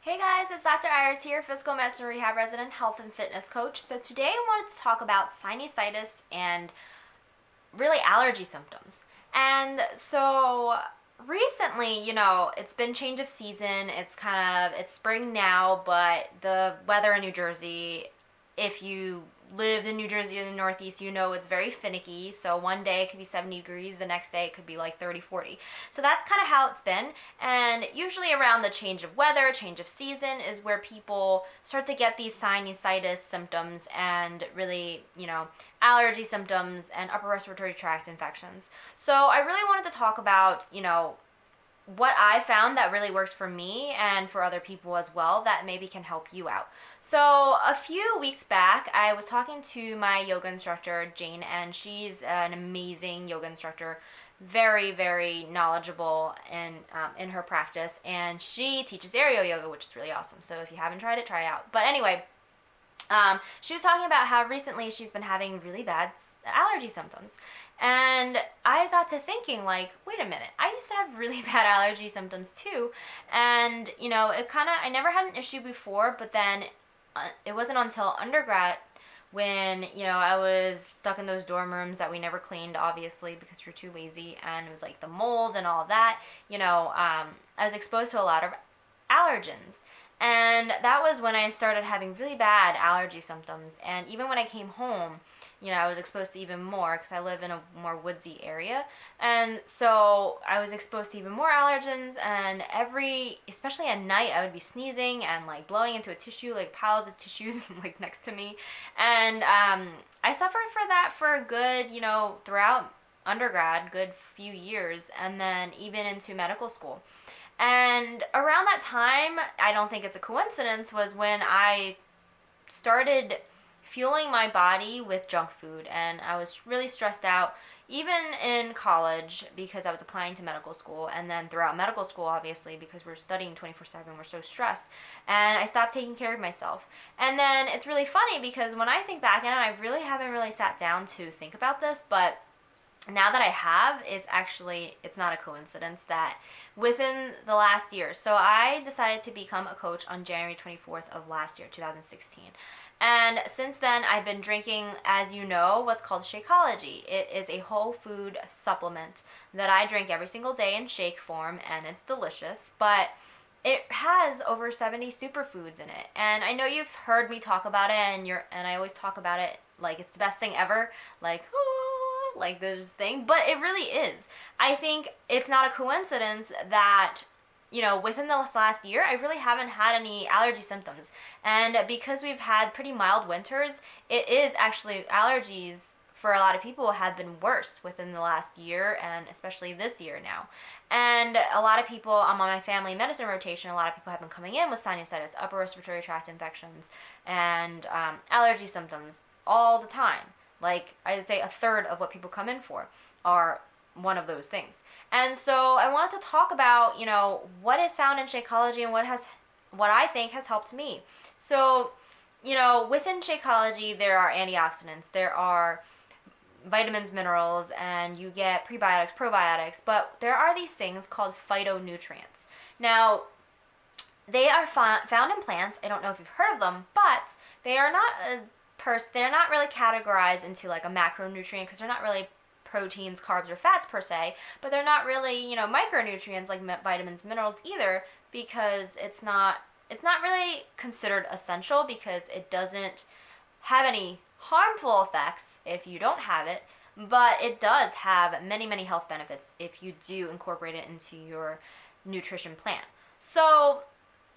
Hey guys, it's Dr. Iris here, physical medicine rehab resident, health and fitness coach. So today I wanted to talk about sinusitis and really allergy symptoms. And so recently, it's been change of season. It's spring now, but the weather in New Jersey, if you lived in New Jersey or the Northeast, it's very finicky. So one day it could be 70 degrees, the next day it could be like 30, 40. So that's kind of how it's been. And usually around the change of weather, change of season is where people start to get these sinusitis symptoms and really, allergy symptoms and upper respiratory tract infections. So I really wanted to talk about, what I found that really works for me and for other people as well that maybe can help you out. So a few weeks back, I was talking to my yoga instructor, Jane, and she's an amazing yoga instructor, very, very knowledgeable in her practice, and she teaches aerial yoga, which is really awesome. So if you haven't tried it, try it out. But anyway, she was talking about how recently she's been having really bad allergy symptoms. And I got to thinking, like, wait a minute, I used to have really bad allergy symptoms too. And, I never had an issue before, but then it wasn't until undergrad when, I was stuck in those dorm rooms that we never cleaned, obviously, because we were too lazy. And it was like the mold and all of that, I was exposed to a lot of allergens. And that was when I started having really bad allergy symptoms. And even when I came home, I was exposed to even more because I live in a more woodsy area. And so I was exposed to even more allergens. And especially at night, I would be sneezing and like blowing into a tissue, like piles of tissues like next to me. And I suffered for that for a good, throughout undergrad, good few years, and then even into medical school. And around that time, I don't think it's a coincidence, was when I started fueling my body with junk food. And I was really stressed out, even in college, because I was applying to medical school. And then throughout medical school, obviously, because we're studying 24/7, we're so stressed. And I stopped taking care of myself. And then it's really funny because when I think back, and I really haven't really sat down to think about this, but now that I have, it's not a coincidence that within the last year, so I decided to become a coach on January 24th of last year, 2016. And since then, I've been drinking, as you know, what's called Shakeology. It is a whole food supplement that I drink every single day in shake form, and it's delicious, but it has over 70 superfoods in it. And I know you've heard me talk about it, and I always talk about it like it's the best thing ever, like this thing, but it really is. I think it's not a coincidence that, within this last year, I really haven't had any allergy symptoms. And because we've had pretty mild winters, it is actually allergies for a lot of people have been worse within the last year, and especially this year now. And a lot of people, I'm on my family medicine rotation, a lot of people have been coming in with sinusitis, upper respiratory tract infections, and allergy symptoms all the time. Like, I would say a third of what people come in for are one of those things. And so I wanted to talk about, what is found in Shakeology and what I think has helped me. So, within Shakeology, there are antioxidants, there are vitamins, minerals, and you get prebiotics, probiotics, but there are these things called phytonutrients. Now, they are found in plants. I don't know if you've heard of them, but they are not they're not really categorized into like a macronutrient because they're not really proteins, carbs, or fats per se, but they're not really, micronutrients like vitamins, minerals either, because it's not really considered essential because it doesn't have any harmful effects if you don't have it, but it does have many, many health benefits if you do incorporate it into your nutrition plan. So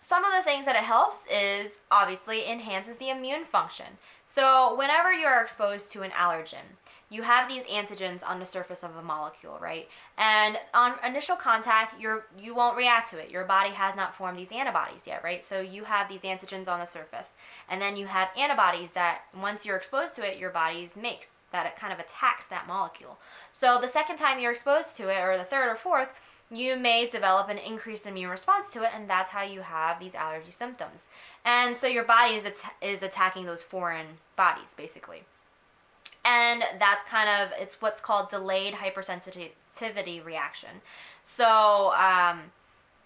some of the things that it helps is obviously enhances the immune function. So whenever you are exposed to an allergen, you have these antigens on the surface of a molecule, right? And on initial contact, you won't react to it. Your body has not formed these antibodies yet, right? So you have these antigens on the surface. And then you have antibodies that once you're exposed to it, your body makes, that it kind of attacks that molecule. So the second time you're exposed to it, or the third or fourth, you may develop an increased immune response to it, and that's how you have these allergy symptoms. And so your body is attacking those foreign bodies, basically. And that's it's what's called delayed hypersensitivity reaction. So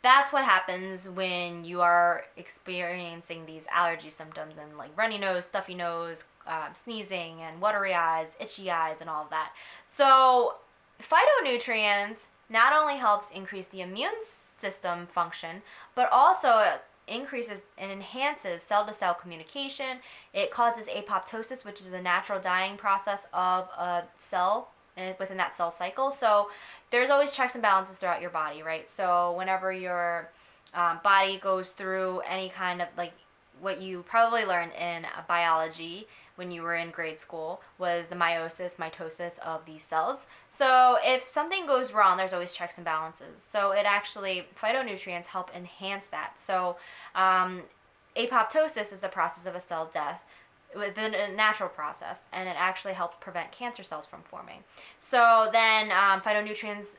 that's what happens when you are experiencing these allergy symptoms and like runny nose, stuffy nose, sneezing, and watery eyes, itchy eyes, and all of that. So phytonutrients not only helps increase the immune system function, but also increases and enhances cell-to-cell communication. It causes apoptosis, which is a natural dying process of a cell within that cell cycle. So there's always checks and balances throughout your body, right? So whenever your body goes through any kind of, like, what you probably learned in biology when you were in grade school was the meiosis, mitosis of these cells. So if something goes wrong, there's always checks and balances. So it actually, phytonutrients help enhance that. So apoptosis is the process of a cell death within a natural process, and it actually helps prevent cancer cells from forming. So then phytonutrients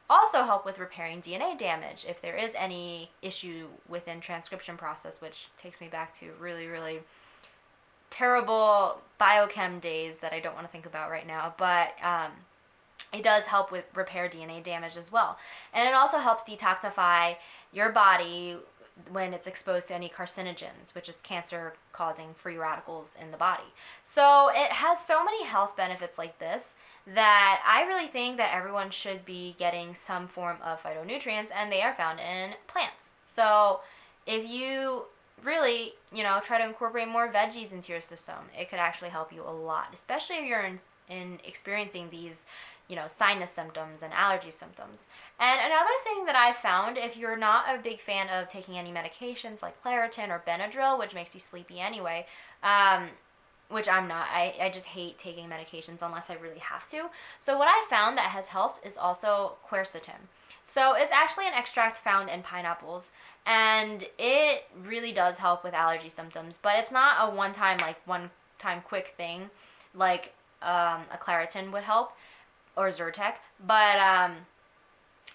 also help with repairing DNA damage if there is any issue within transcription process, which takes me back to really, really terrible biochem days that I don't want to think about right now. But it does help with repair DNA damage as well. And it also helps detoxify your body when it's exposed to any carcinogens, which is cancer causing free radicals in the body. So it has so many health benefits like this that I really think that everyone should be getting some form of phytonutrients, and they are found in plants. So if you really, try to incorporate more veggies into your system, it could actually help you a lot, especially if you're in experiencing these, sinus symptoms and allergy symptoms. And another thing that I found, if you're not a big fan of taking any medications like Claritin or Benadryl, which makes you sleepy anyway, which I'm not. I just hate taking medications unless I really have to. So what I found that has helped is also quercetin. So it's actually an extract found in pineapples, and it really does help with allergy symptoms, but it's not a one-time quick thing like a Claritin would help, or Zyrtec, but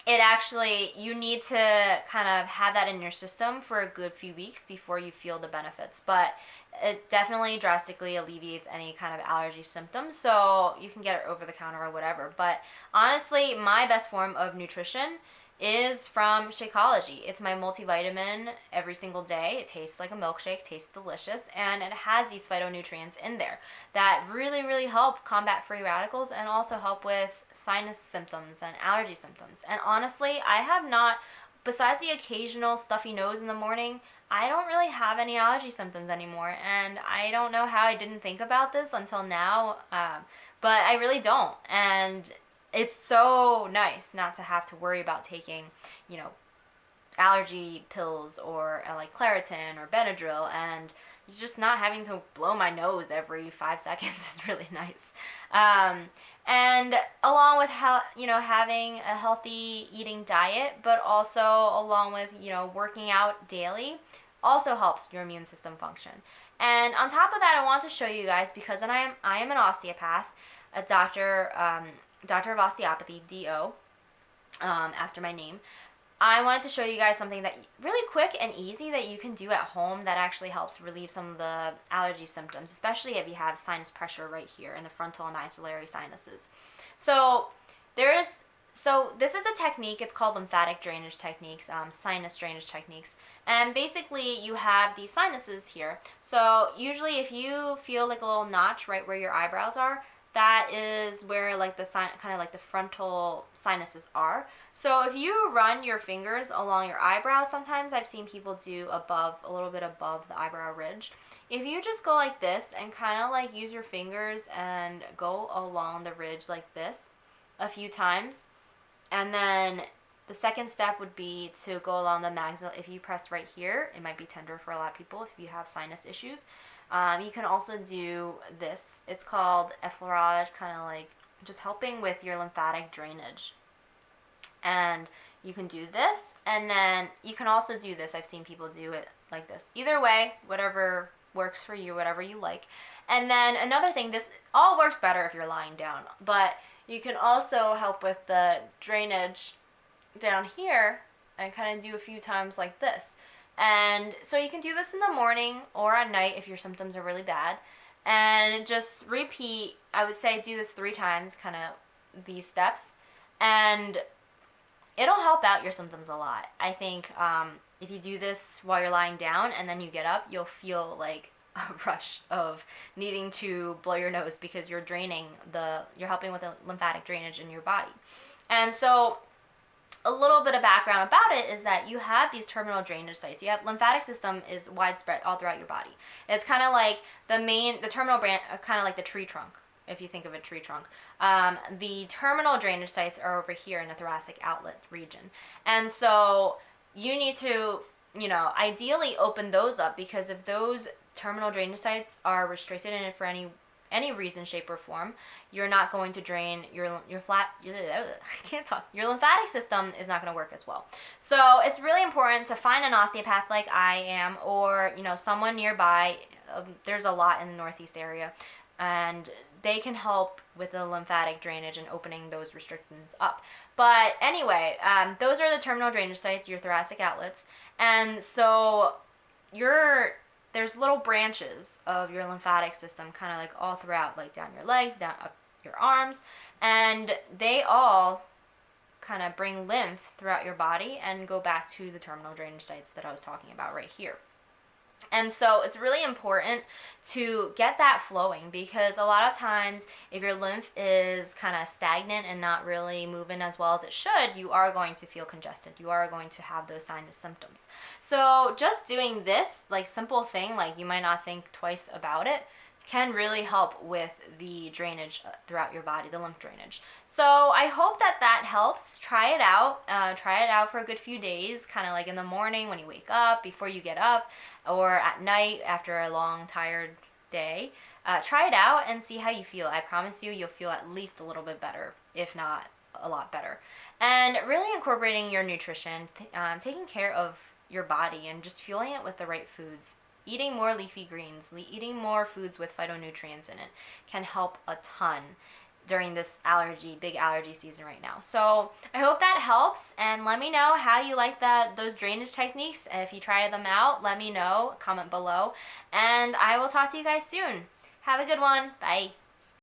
it actually, you need to kind of have that in your system for a good few weeks before you feel the benefits. But it definitely drastically alleviates any kind of allergy symptoms, so you can get it over the counter or whatever. But honestly, my best form of nutrition is from Shakeology. It's my multivitamin every single day. It tastes like a milkshake, tastes delicious, and it has these phytonutrients in there that really, really help combat free radicals and also help with sinus symptoms and allergy symptoms. And honestly, I have not, besides the occasional stuffy nose in the morning, I don't really have any allergy symptoms anymore, and I don't know how I didn't think about this until now, but I really don't. And it's so nice not to have to worry about taking, allergy pills or like Claritin or Benadryl, and just not having to blow my nose every 5 seconds is really nice. And along with having a healthy eating diet, but also along with, working out daily, also helps your immune system function. And on top of that, I want to show you guys, because I am an osteopath, a doctor of osteopathy, DO, after my name. I wanted to show you guys something that really quick and easy that you can do at home that actually helps relieve some of the allergy symptoms, especially if you have sinus pressure right here in the frontal and maxillary sinuses. So this is a technique. It's called lymphatic drainage techniques, sinus drainage techniques. And basically you have these sinuses here. So usually if you feel like a little notch right where your eyebrows are, that is where like the kind of like the frontal sinuses are. So if you run your fingers along your eyebrows, sometimes I've seen people do a little bit above the eyebrow ridge. If you just go like this and kind of like use your fingers and go along the ridge like this a few times, and then the second step would be to go along the maxilla. If you press right here, it might be tender for a lot of people if you have sinus issues. You can also do this. It's called effleurage, kind of like just helping with your lymphatic drainage. And you can do this, and then you can also do this. I've seen people do it like this. Either way, whatever works for you, whatever you like. And then another thing, this all works better if you're lying down, but you can also help with the drainage down here and kind of do a few times like this. And so you can do this in the morning or at night if your symptoms are really bad, and just repeat. I would say do this 3 times, kind of these steps, and it'll help out your symptoms a lot. I think if you do this while you're lying down and then you get up, you'll feel like a rush of needing to blow your nose because you're you're helping with the lymphatic drainage in your body. And so a little bit of background about it is that you have these terminal drainage sites. You have lymphatic system is widespread all throughout your body. It's kind of like the terminal branch, kind of like the tree trunk, if you think of a tree trunk. The terminal drainage sites are over here in the thoracic outlet region. And so you need to, ideally open those up, because if those terminal drainage sites are restricted in it for any reason, shape, or form, you're not going to drain your lymphatic system is not going to work as well. So it's really important to find an osteopath like I am, or someone nearby. There's a lot in the Northeast area, and they can help with the lymphatic drainage and opening those restrictions up. But anyway, those are the terminal drainage sites, your thoracic outlets, and so there's little branches of your lymphatic system kind of like all throughout, like down your legs, down up your arms, and they all kind of bring lymph throughout your body and go back to the terminal drainage sites that I was talking about right here. And so it's really important to get that flowing, because a lot of times if your lymph is kind of stagnant and not really moving as well as it should, you are going to feel congested. You are going to have those sinus symptoms. So just doing this like simple thing, like you might not think twice about it, can really help with the drainage throughout your body, the lymph drainage. So I hope that helps. Try it out. Try it out for a good few days, kind of like in the morning when you wake up, before you get up, or at night after a long, tired day. Try it out and see how you feel. I promise you'll feel at least a little bit better, if not a lot better. And really incorporating your nutrition, taking care of your body and just fueling it with the right foods. Eating more leafy greens, eating more foods with phytonutrients in it can help a ton during this big allergy season right now. So I hope that helps, and let me know how you like those drainage techniques. If you try them out, let me know, comment below, and I will talk to you guys soon. Have a good one. Bye.